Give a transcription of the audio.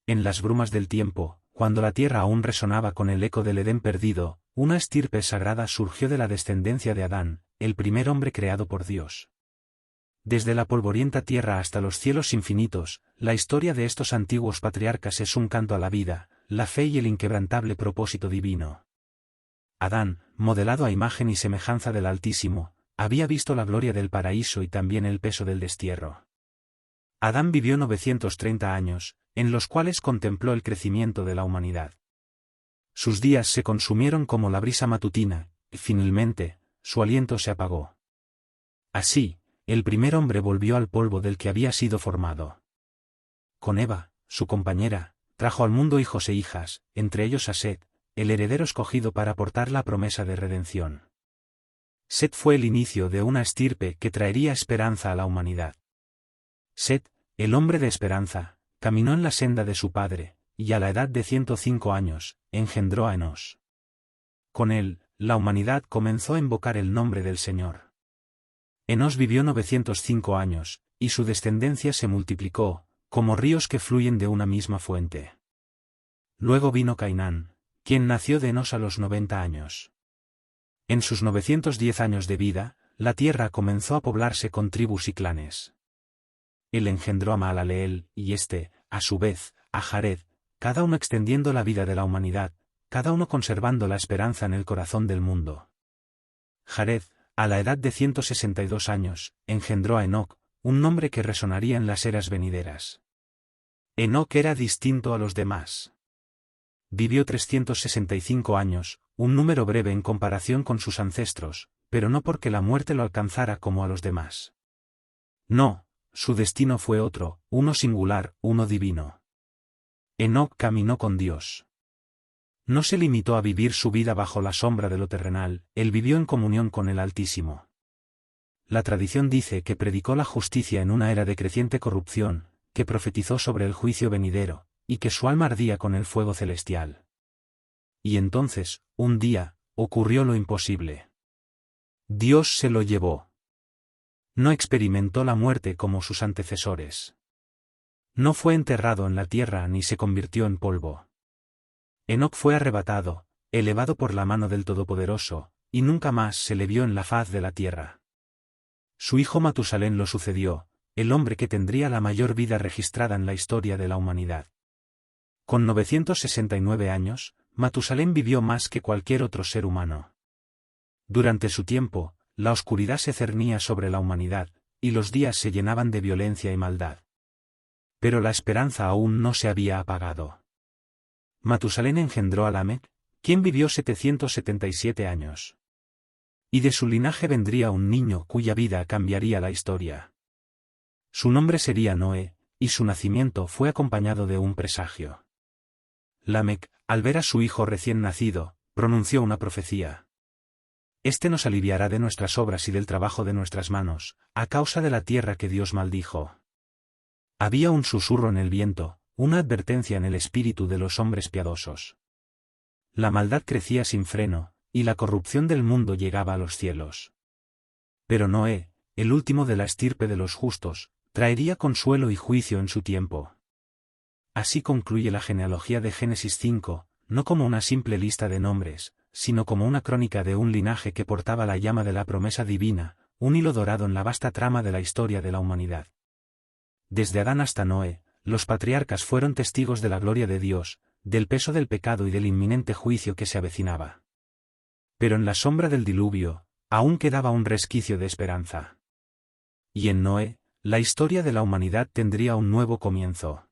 En las brumas del tiempo, cuando la tierra aún resonaba con el eco del Edén perdido, una estirpe sagrada surgió de la descendencia de Adán, el primer hombre creado por Dios. Desde la polvorienta tierra hasta los cielos infinitos, la historia de estos antiguos patriarcas es un canto a la vida, la fe y el inquebrantable propósito divino. Adán, modelado a imagen y semejanza del Altísimo, había visto la gloria del paraíso y también el peso del destierro. Adán vivió 930 años, en los cuales contempló el crecimiento de la humanidad. Sus días se consumieron como la brisa matutina, y finalmente, su aliento se apagó. Así, el primer hombre volvió al polvo del que había sido formado. Con Eva, su compañera, trajo al mundo hijos e hijas, entre ellos a Set, el heredero escogido para portar la promesa de redención. Set fue el inicio de una estirpe que traería esperanza a la humanidad. Set, el hombre de esperanza, caminó en la senda de su padre, y a la edad de 105 años, engendró a Enos. Con él, la humanidad comenzó a invocar el nombre del Señor. Enos vivió 905 años, y su descendencia se multiplicó, como ríos que fluyen de una misma fuente. Luego vino Cainán, quien nació de Enos a los 90 años. En sus 910 años de vida, la tierra comenzó a poblarse con tribus y clanes. Él engendró a Mahalaleel, y a su vez, a Jared, cada uno extendiendo la vida de la humanidad, cada uno conservando la esperanza en el corazón del mundo. Jared, a la edad de 162 años, engendró a Enoc, un nombre que resonaría en las eras venideras. Enoc era distinto a los demás. Vivió 365 años, un número breve en comparación con sus ancestros, pero no porque la muerte lo alcanzara como a los demás. No, su destino fue otro, uno singular, uno divino. Enoc caminó con Dios. No se limitó a vivir su vida bajo la sombra de lo terrenal, él vivió en comunión con el Altísimo. La tradición dice que predicó la justicia en una era de creciente corrupción, que profetizó sobre el juicio venidero, y que su alma ardía con el fuego celestial. Y entonces, un día, ocurrió lo imposible. Dios se lo llevó. No experimentó la muerte como sus antecesores. No fue enterrado en la tierra ni se convirtió en polvo. Enoc fue arrebatado, elevado por la mano del Todopoderoso, y nunca más se le vio en la faz de la tierra. Su hijo Matusalén lo sucedió, el hombre que tendría la mayor vida registrada en la historia de la humanidad. Con 969 años, Matusalén vivió más que cualquier otro ser humano. Durante su tiempo, la oscuridad se cernía sobre la humanidad, y los días se llenaban de violencia y maldad. Pero la esperanza aún no se había apagado. Matusalén engendró a Lamec, quien vivió 777 años. Y de su linaje vendría un niño cuya vida cambiaría la historia. Su nombre sería Noé, y su nacimiento fue acompañado de un presagio. Lamec, al ver a su hijo recién nacido, pronunció una profecía. Este nos aliviará de nuestras obras y del trabajo de nuestras manos, a causa de la tierra que Dios maldijo. Había un susurro en el viento, una advertencia en el espíritu de los hombres piadosos. La maldad crecía sin freno, y la corrupción del mundo llegaba a los cielos. Pero Noé, el último de la estirpe de los justos, traería consuelo y juicio en su tiempo. Así concluye la genealogía de Génesis 5, no como una simple lista de nombres, sino como una crónica de un linaje que portaba la llama de la promesa divina, un hilo dorado en la vasta trama de la historia de la humanidad. Desde Adán hasta Noé, los patriarcas fueron testigos de la gloria de Dios, del peso del pecado y del inminente juicio que se avecinaba. Pero en la sombra del diluvio, aún quedaba un resquicio de esperanza. Y en Noé, la historia de la humanidad tendría un nuevo comienzo.